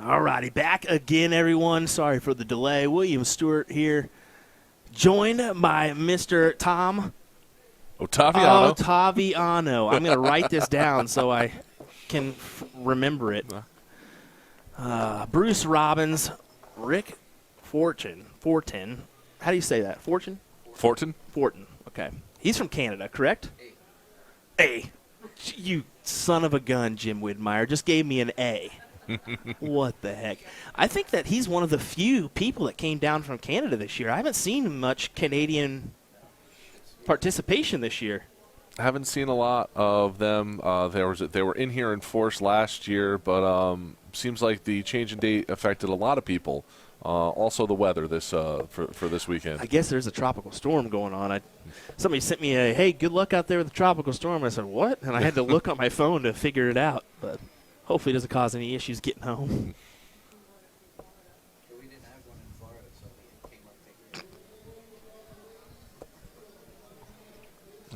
All righty, back again, everyone. Sorry for the delay. William Stuart here, joined by Mr. Tom Ottaviano. I'm going to write this down so I can remember it. Bruce Robbins, Rick Fortin. How do you say that? Fortin? Fortin. Okay. He's from Canada, correct? A. You son of a gun, Jim Widmeyer. Just gave me an A. What the heck? I think that he's one of the few people that came down from Canada this year. I haven't seen much Canadian participation this year. I haven't seen a lot of them. They were in here in force last year, but seems like the change in date affected a lot of people. Also the weather for this weekend. I guess there's a tropical storm going on. Somebody sent me a, hey, good luck out there with the tropical storm. I said, what? And I had to look on my phone to figure it out. But hopefully it doesn't cause any issues getting home. We didn't have one in Florida, so it came up big.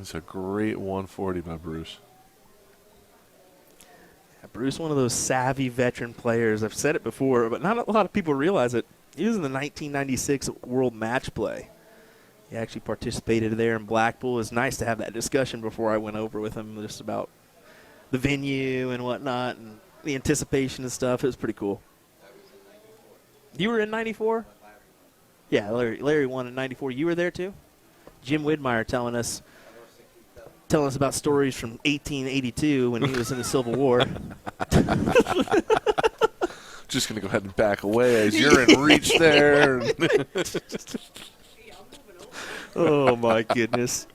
It's a great 140 by Bruce. Bruce, one of those savvy veteran players. I've said it before, but not a lot of people realize it. He was in the 1996 World Match Play. He actually participated there in Blackpool. It was nice to have that discussion before I went over with him just about the venue and whatnot and the anticipation and stuff. It was pretty cool. You were in 94? Yeah, Larry won in 94. You were there too? Jim Widmeyer telling us about stories from 1882 when he was in the Civil War. Just going to go ahead and back away as you're in reach there. Oh, my goodness.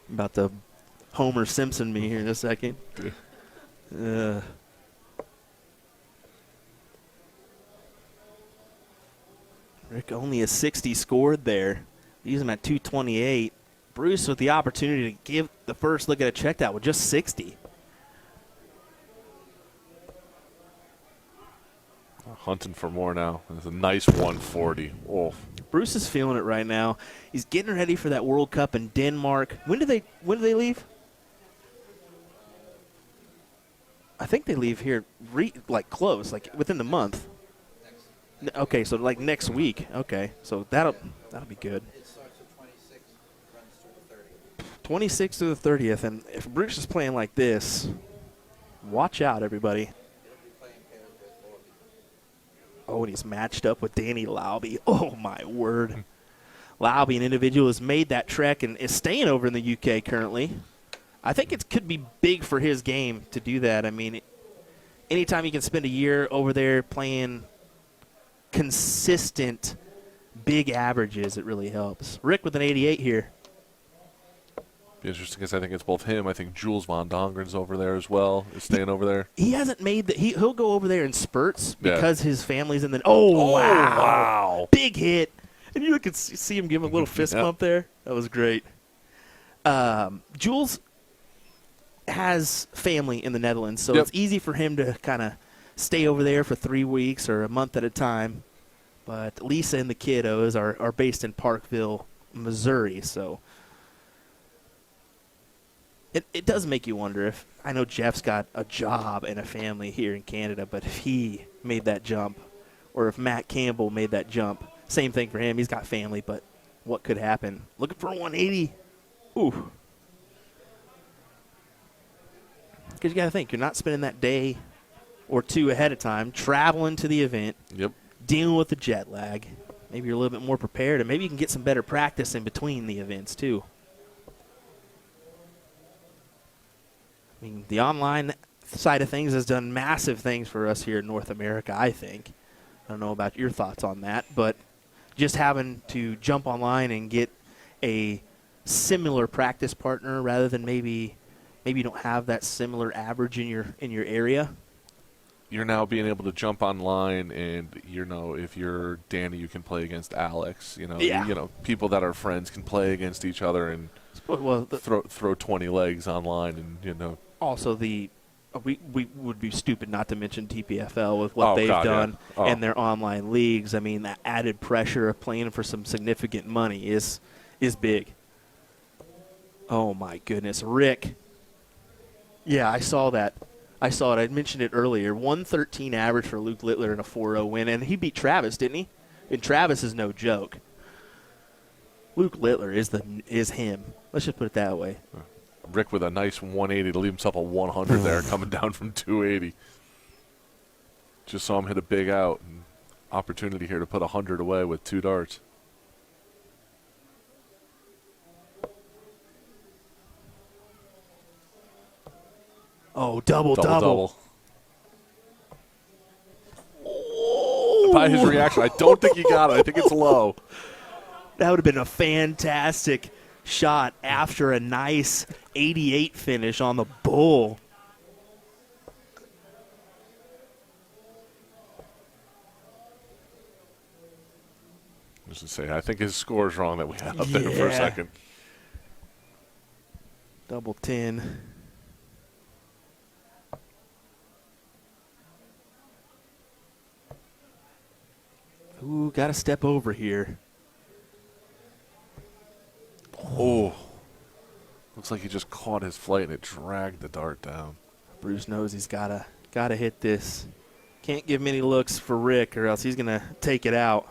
I'm about to Homer Simpson me here in a second. Rick only a 60 scored there. He's him at 228. Bruce with the opportunity to give the first look at a checked out with just 60. Hunting for more now. It's a nice 140. Oh. Bruce is feeling it right now. He's getting ready for that World Cup in Denmark. When do they leave? I think they leave here close, like within the month. Okay, so like next week. Okay, so that'll be good. 26th to the 30th, and if Bruce is playing like this, watch out, everybody. Oh, and he's matched up with Danny Laube. Oh, my word. Laube, an individual, has made that trek and is staying over in the UK currently. I think it could be big for his game to do that. I mean, anytime you can spend a year over there playing consistent big averages, it really helps. Rick with an 88 here. Be interesting because I think it's both him. I think Jules Von Dongeren's over there as well. Is staying over there. He hasn't made that. He'll go over there in spurts because his family's in the. Oh, wow. Big hit. And you could see him give him a little fist bump there. That was great. Jules has family in the Netherlands, so it's easy for him to kind of stay over there for 3 weeks or a month at a time. But Lisa and the kiddos are based in Parkville, Missouri, so. It does make you wonder if – I know Jeff's got a job and a family here in Canada, but if he made that jump or if Matt Campbell made that jump, same thing for him. He's got family, but what could happen? Looking for a 180. Ooh. Because you got to think, you're not spending that day or two ahead of time traveling to the event, dealing with the jet lag. Maybe you're a little bit more prepared, and maybe you can get some better practice in between the events too. I mean, the online side of things has done massive things for us here in North America, I think. I don't know about your thoughts on that, but just having to jump online and get a similar practice partner rather than maybe you don't have that similar average in your area. You're now being able to jump online and, if you're Danny, you can play against Alex. People that are friends can play against each other and throw 20 legs online and, Also, we would be stupid not to mention TPFL with what they've done and their online leagues. I mean, that added pressure of playing for some significant money is big. Oh, my goodness. Rick. Yeah, I saw that. I saw it. I mentioned it earlier. 113 average for Luke Littler in a 4-0 win, and he beat Travis, didn't he? And Travis is no joke. Luke Littler is him. Let's just put it that way. Rick with a nice 180 to leave himself a 100 there, coming down from 280. Just saw him hit a big out. And opportunity here to put 100 away with 2 darts. Oh, double. Oh. By his reaction, I don't think he got it. I think it's low. That would have been a fantastic shot after a nice 88 finish on the bull. Just to say, I think his score is wrong that we had up there for a second. Double 10. Ooh, got to step over here. Oh. Looks like he just caught his flight and it dragged the dart down. Bruce knows he's gotta hit this. Can't give many looks for Rick or else he's going to take it out.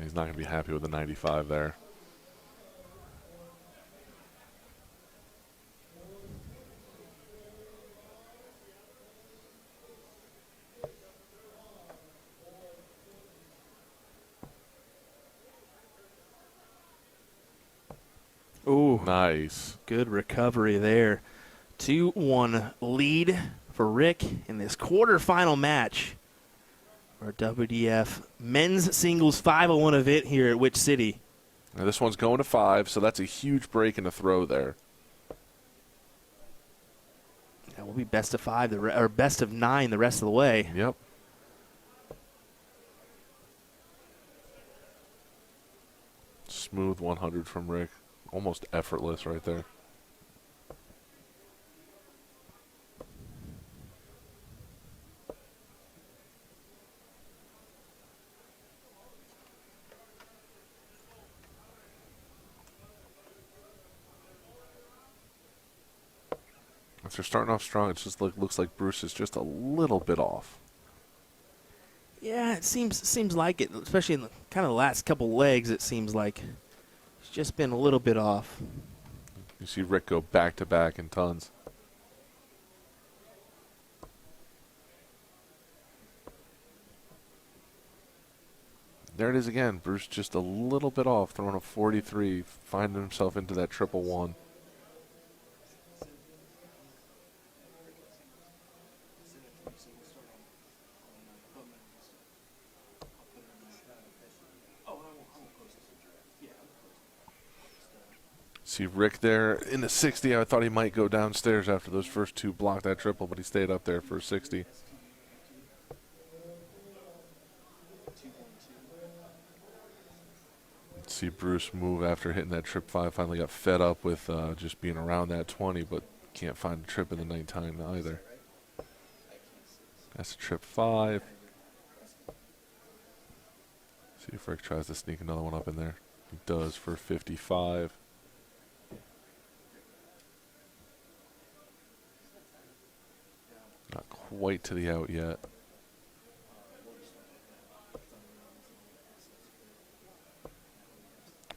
He's not going to be happy with the 95 there. Ooh. Nice. Good recovery there. 2-1 lead for Rick in this quarterfinal match for WDF men's singles 501 event here at Witch City. Now this one's going to 5, so that's a huge break in the throw there. That will be best of 5 or best of 9 the rest of the way. Yep. Smooth 100 from Rick. Almost effortless right there. If they're starting off strong, it just looks like Bruce is just a little bit off. Yeah, it seems like it, especially in the kind of the last couple legs. It seems like he's just been a little bit off. You see Rick go back to back in tons. There it is again. Bruce just a little bit off, throwing a 43, finding himself into that 111. See Rick there in the 60. I thought he might go downstairs after those first 2 blocked that triple, but he stayed up there for a 60. See Bruce move after hitting that trip 5. Finally got fed up with just being around that 20, but can't find a trip in the nighttime either. That's a trip 5. See if Rick tries to sneak another one up in there. He does for 55. Not quite to the out yet.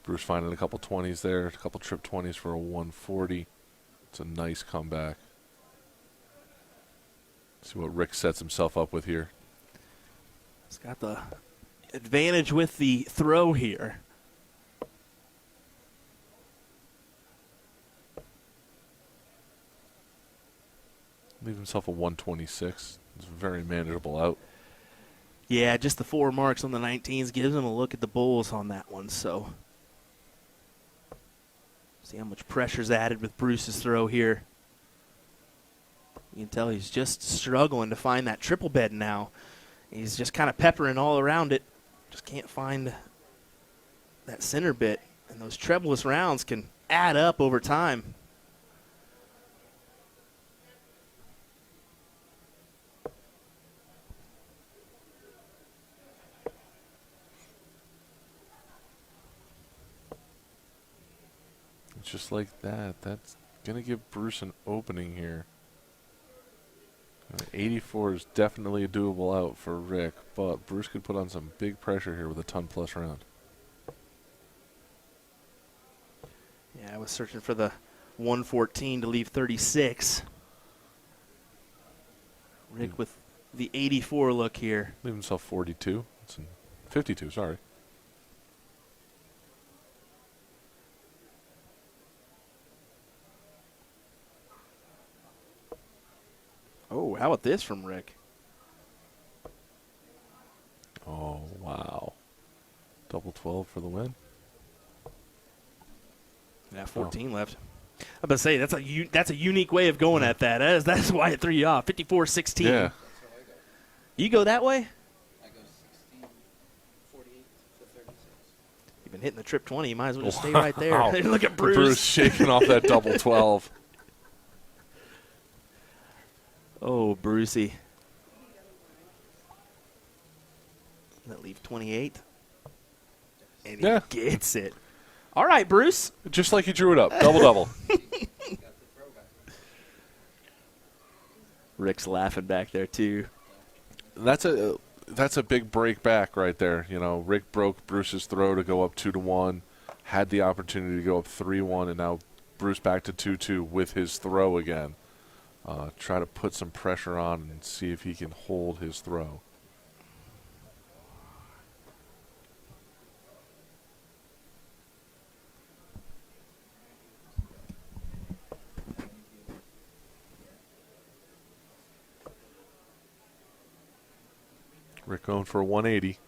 Bruce finding a couple 20s there, a couple trip 20s for a 140. It's a nice comeback. See what Rick sets himself up with here. He's got the advantage with the throw here. Leave himself a 126. It's a very manageable out. Yeah, just the 4 marks on the 19s gives him a look at the bulls on that one. So see how much pressure's added with Bruce's throw here. You can tell he's just struggling to find that triple bed now. He's just kind of peppering all around it. Just can't find that center bit. And those trebleless rounds can add up over time. just like that. That's going to give Bruce an opening here. 84 is definitely a doable out for Rick, but Bruce could put on some big pressure here with a ton-plus round. Yeah, I was searching for the 114 to leave 36. Rick with the 84 look here. Leave himself 42. 52, sorry. Oh, how about this from Rick? Oh, wow. Double 12 for the win. Yeah, 14 left. I'm about to say, that's a unique way of going at that. That's why it threw you off. 54-16. Yeah. That's how I go. You go that way? I go 16, 48 to 36. You've been hitting the trip 20. You might as well just stay right there. Wow. Look at Bruce. Bruce shaking off that double 12. Oh, Brucey. That leave 28. And he gets it. All right, Bruce. Just like you drew it up. Double-double. Got the throwback. Rick's laughing back there, too. That's a big break back right there. You know, Rick broke Bruce's throw to go up 2-1, had the opportunity to go up 3-1, and now Bruce back to 2-2 with his throw again. Try to put some pressure on and see if he can hold his throw. Rick going for a 180.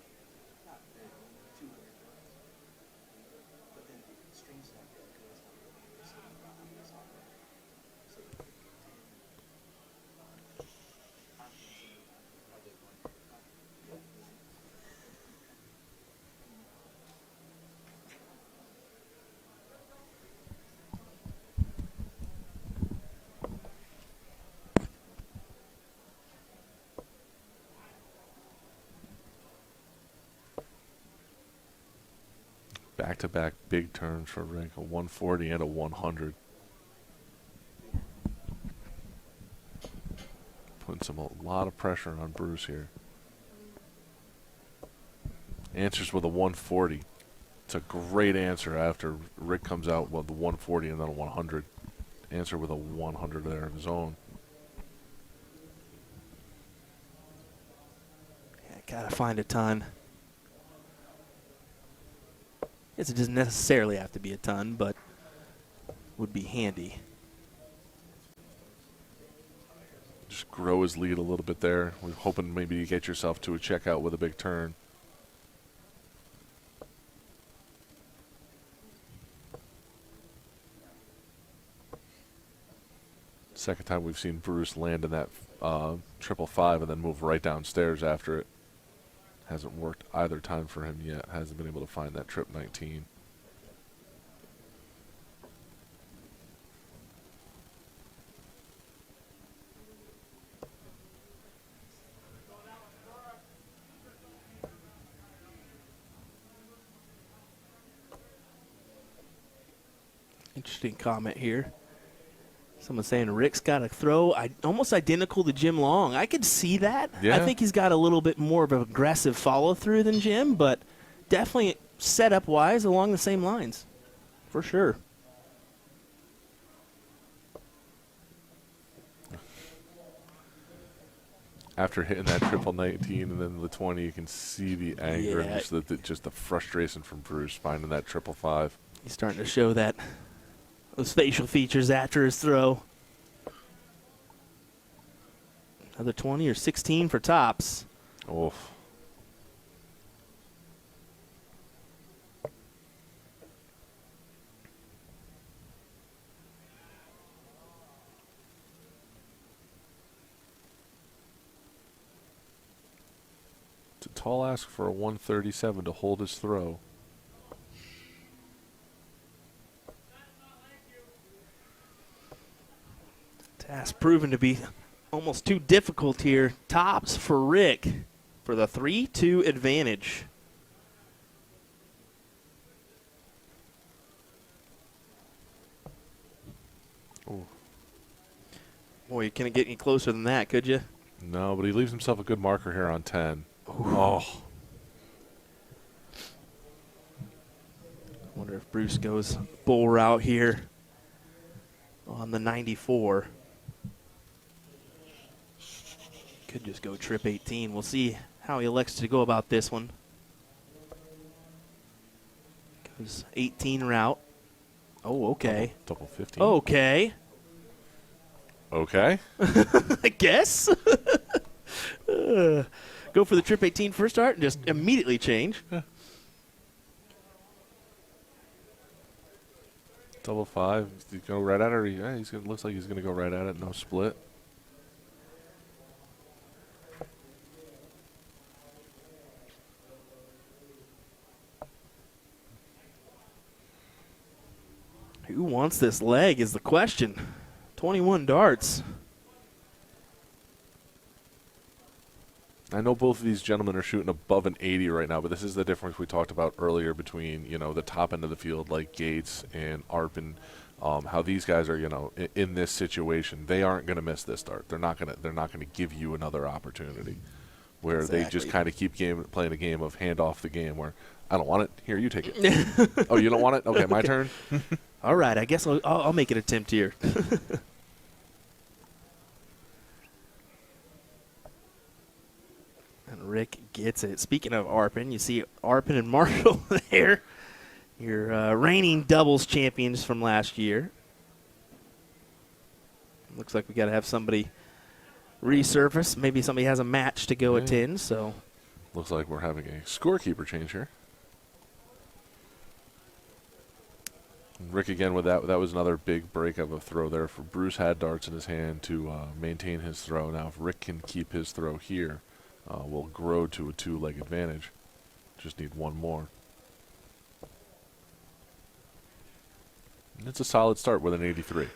Back-to-back big turns for Rick, a 140 and a 100. Putting a lot of pressure on Bruce here. Answers with a 140. It's a great answer after Rick comes out with the 140 and then a 100. Answer with a 100 there of his own. Yeah, gotta find a ton. Guess it doesn't necessarily have to be a ton, but would be handy. Just grow his lead a little bit there. We're hoping maybe you get yourself to a checkout with a big turn. Second time we've seen Bruce land in that 555 and then move right downstairs after it. Hasn't worked either time for him yet. Hasn't been able to find that trip 19. Interesting comment here. Someone saying Rick's got a throw almost identical to Jim Long. I could see that. Yeah. I think he's got a little bit more of an aggressive follow-through than Jim, but definitely setup-wise along the same lines, for sure. After hitting that triple 19 and then the 20, you can see the anger and just the frustration from Bruce finding that 555. He's starting to show those facial features after his throw. Another 20 or 16 for tops. Oof. It's a tall ask for a 137 to hold his throw. Task proven to be almost too difficult here. Tops for Rick for the 3-2 advantage. Boy, you couldn't get any closer than that, could you? No, but he leaves himself a good marker here on 10. Oh. Wonder if Bruce goes bull route here on the 94. Could just go trip 18. We'll see how he elects to go about this one. Goes 18 route. Oh, okay. Double 15. Okay. Okay. I guess. Go for the trip 18 first start and just immediately change. Yeah. Double 5. He's go right at it. Or looks like he's going to go right at it. No split. Who wants this leg is the question. 21 darts. I know both of these gentlemen are shooting above an 80 right now, but this is the difference we talked about earlier between, the top end of the field like Gates and Arpin, how these guys are, in this situation. They aren't going to miss this dart. They're not going to give you another opportunity where Exactly. they just kind of keep playing a game of hand off the game where I don't want it. Here, you take it. Oh, you don't want it? Okay, my turn. All right, I guess I'll make an attempt here. And Rick gets it. Speaking of Arpin, you see Arpin and Marshall there. Your reigning doubles champions from last year. Looks like we got to have somebody resurface. Maybe somebody has a match to go at 10. So looks like we're having a scorekeeper change here. Rick again with that. That was another big break of a throw there. For Bruce had darts in his hand to maintain his throw. Now if Rick can keep his throw here, we'll grow to a 2-leg advantage. Just need one more. And it's a solid start with an 83.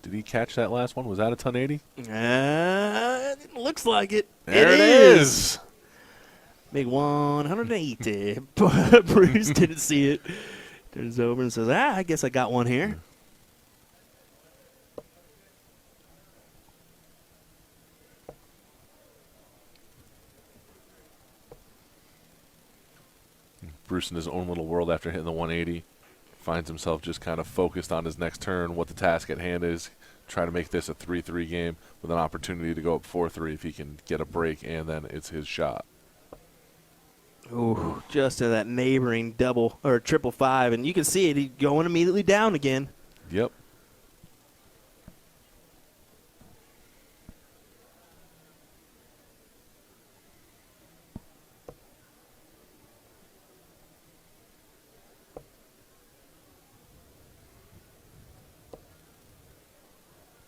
Did he catch that last one? Was that a ton 80? It looks like it. There it is. Big 180. Bruce didn't see it. Turns over and says, I guess I got one here. Bruce in his own little world after hitting the 180. Finds himself just kind of focused on his next turn, what the task at hand is. Try to make this a 3-3 game with an opportunity to go up 4-3 if he can get a break, and then it's his shot. Ooh, just to that neighboring double or triple 5, and you can see it. He's going immediately down again. Yep.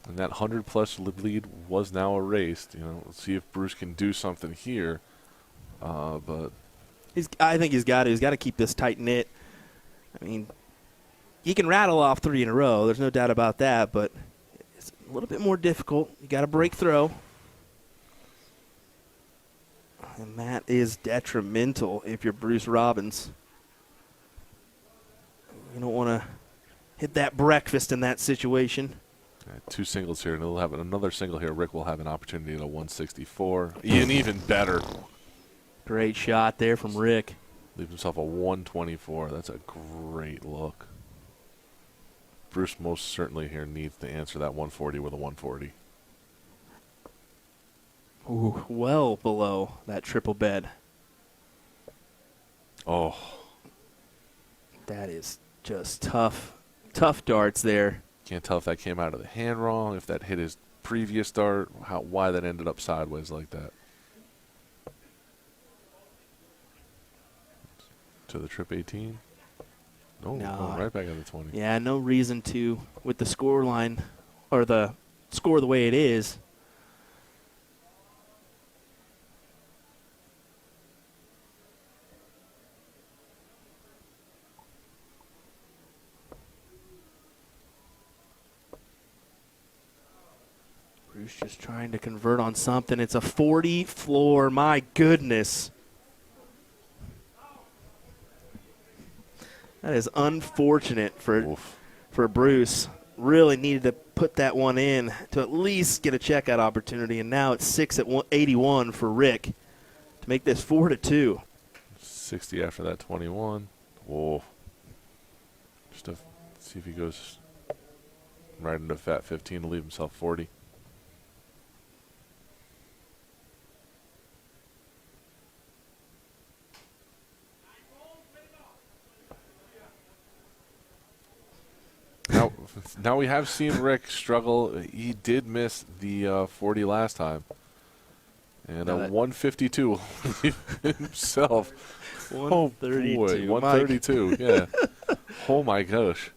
And that 100-plus lead was now erased. Let's see if Bruce can do something here. But I think he's got to. He's got to keep this tight knit. I mean, he can rattle off 3 in a row. There's no doubt about that. But it's a little bit more difficult. You got to break throw, and that is detrimental if you're Bruce Robbins. You don't want to hit that breakfast in that situation. 2 singles here, and he'll have another single here. Rick will have an opportunity at a 164. Even better. Great shot there from Rick. Leaves himself a 124. That's a great look. Bruce most certainly here needs to answer that 140 with a 140. Ooh, well below that triple bed. Oh. That is just tough darts there. Can't tell if that came out of the hand wrong, if that hit his previous dart, why that ended up sideways like that. To the trip 18. No, right back at the 20. Yeah, no reason to with the score line or the score the way it is. Bruce just trying to convert on something. It's a 40 floor. My goodness. That is unfortunate for Bruce. Really needed to put that one in to at least get a checkout opportunity, and now it's 6 at 81 for Rick to make this 4-2. 60 after that 21. Whoa. Just to see if he goes right into fat 15 to leave himself 40. Now we have seen Rick struggle. He did miss the 40 last time. And a 152 himself. 132. Oh boy, 132, yeah. Oh my gosh.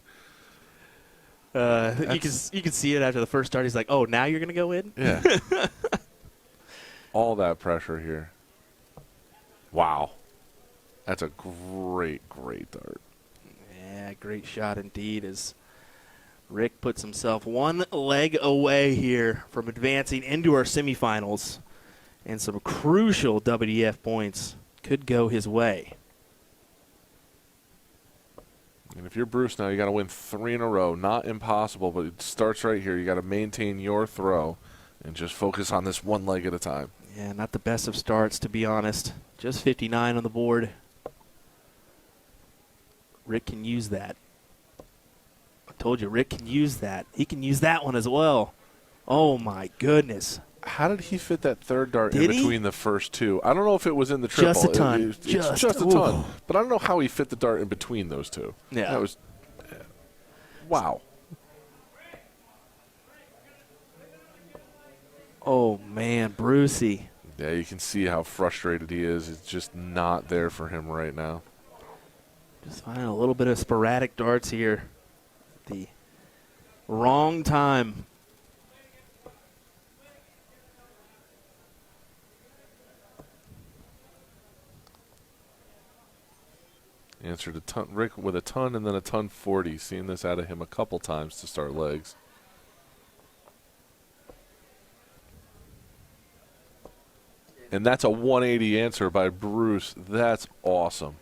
You can see it after the first start. He's like, oh, now you're going to go in? Yeah. All that pressure here. Wow. That's a great, great dart. Yeah, great shot indeed as Rick puts himself one leg away here from advancing into our semifinals. And some crucial WDF points could go his way. And if you're Bruce now, you got to win 3 in a row. Not impossible, but it starts right here. You got to maintain your throw and just focus on this one leg at a time. Yeah, not the best of starts, to be honest. Just 59 on the board. Rick can use that. I told you, Rick can use that. He can use that one as well. Oh, my goodness. How did he fit that third dart Did in between he? the first two? I don't know if it was in the triple. Just a ton. It's just a ton. But I don't know how he fit the dart in between those two. Yeah. That was wow. Oh, man, Brucey. Yeah, you can see how frustrated he is. It's just not there for him right now. Just finding a little bit of sporadic darts here. The wrong time. Answered a ton, Rick with a ton and then a ton 40. Seen this out of him a couple times to start legs. And that's a 180 answer by Bruce. That's awesome.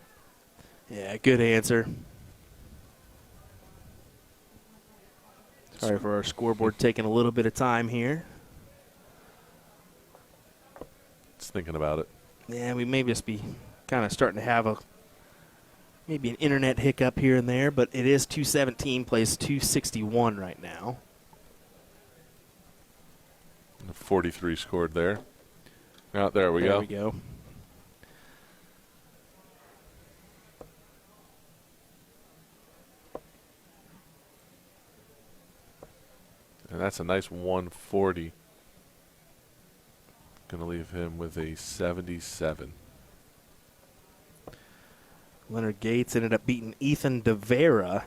Yeah, good answer. Sorry for our scoreboard taking a little bit of time here. Just thinking about it. Yeah, we may just be kind of starting to have maybe an internet hiccup here and there, but it is 217 plays 261 right now. 43 scored there. Oh, there we go. There we go. And that's a nice 140. Going to leave him with a 77. Leonard Gates ended up beating Ethan DeVera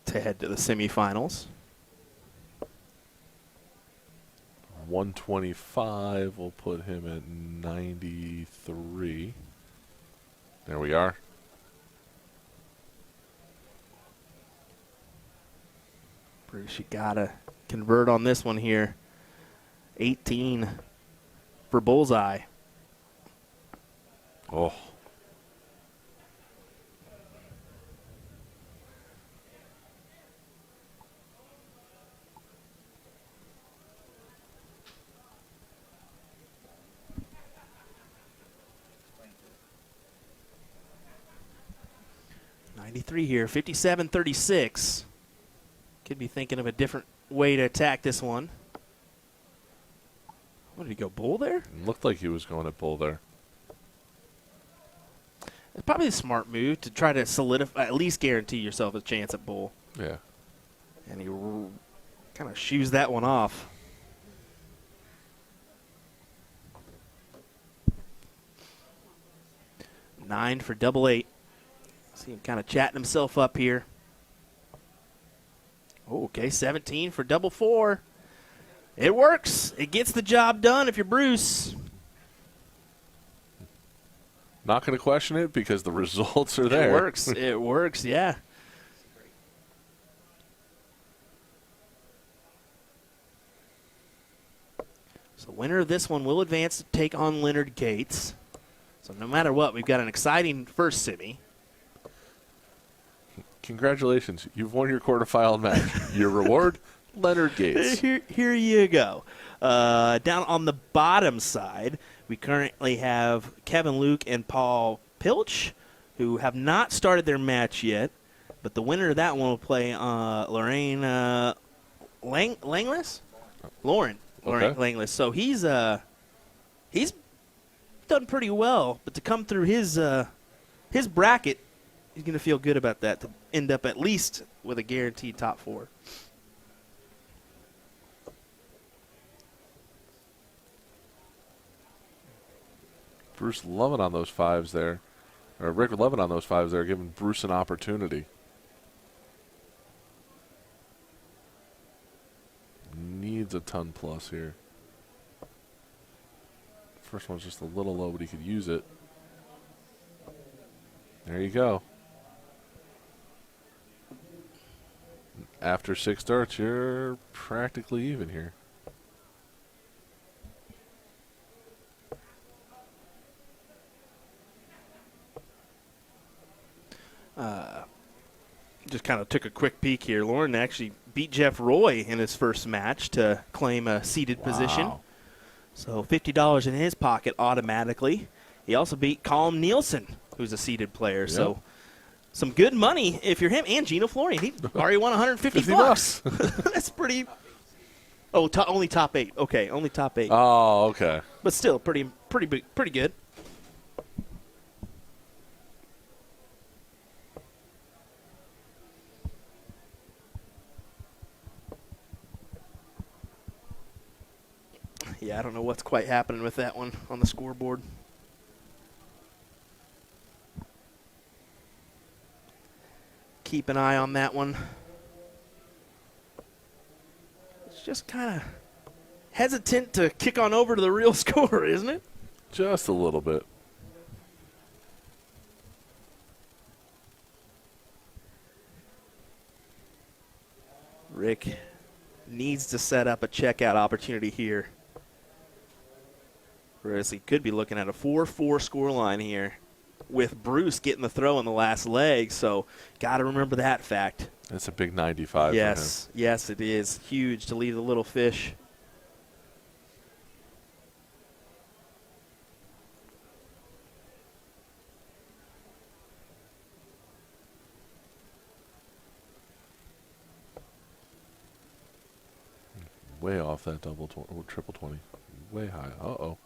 to head to the semifinals. 125 will put him at 93. There we are. Bruce, you gotta convert on this one here. 18 for bullseye. Oh. Here, 57-36. Could be thinking of a different way to attack this one. What, did he go bull there? Looked like he was going at bull there. It's probably a smart move to try to solidify, at least guarantee yourself a chance at bull. Yeah. And he kind of shoos that one off. Nine for double 8. See him kind of chatting himself up here. Oh, okay, 17 for double 4. It works. It gets the job done if you're Bruce. Not going to question it because the results are there. It works. It works, yeah. So winner of this one will advance to take on Leonard Gates. So no matter what, we've got an exciting first semi. congratulations. You've won your quarterfinal match. Your reward, Leonard Gates. Here you go. Down on the bottom side, we currently have Kevin Luke and Paul Pilch, who have not started their match yet, but the winner of that one will play Lorraine Langless? Lauren Langless. So he's done pretty well, but to come through his bracket, he's going to feel good about that, to end up at least with a guaranteed top 4. Bruce loving on those 5s there. Or Rick loving on those 5s there, giving Bruce an opportunity. Needs a ton plus here. First one's just a little low, but he could use it. There you go. After 6 darts, you're practically even here. Just kind of took a quick peek here. Lauren actually beat Jeff Roy in his first match to claim a seated position. So $50 in his pocket automatically. He also beat Colm Nielsen, who's a seated player. Yep. So some good money if you're him. And Gino Florian. He already won $150. That's pretty. Oh, only top 8. Okay, only top 8. Oh, okay. But still pretty good. Yeah, I don't know what's quite happening with that one on the scoreboard. Keep an eye on that one. It's just kind of hesitant to kick on over to the real score, isn't it? Just a little bit. Rick needs to set up a checkout opportunity here. Whereas he could be looking at a 4-4 score line here with Bruce getting the throw on the last leg. So got to remember that fact. That's a big 95 yes, for him. Yes, it is. Huge to leave the little fish. Way off that triple 20. Way high. Uh-oh.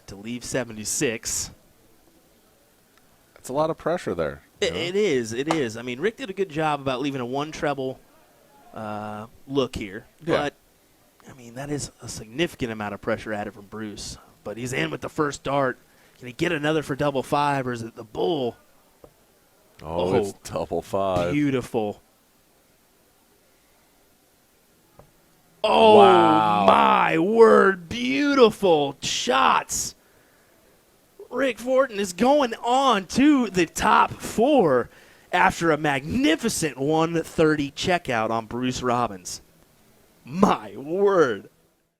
To leave 76. That's a lot of pressure there. It is. I mean, Rick did a good job about leaving a 1 treble look here. Yeah. But, I mean, that is a significant amount of pressure added from Bruce. But he's in with the first dart. Can he get another for double 5, or is it the bull? Oh, it's double 5. Beautiful. Oh, wow. My word. Beautiful shots. Rick Fortin is going on to the top 4 after a magnificent 130 checkout on Bruce Robbins. My word.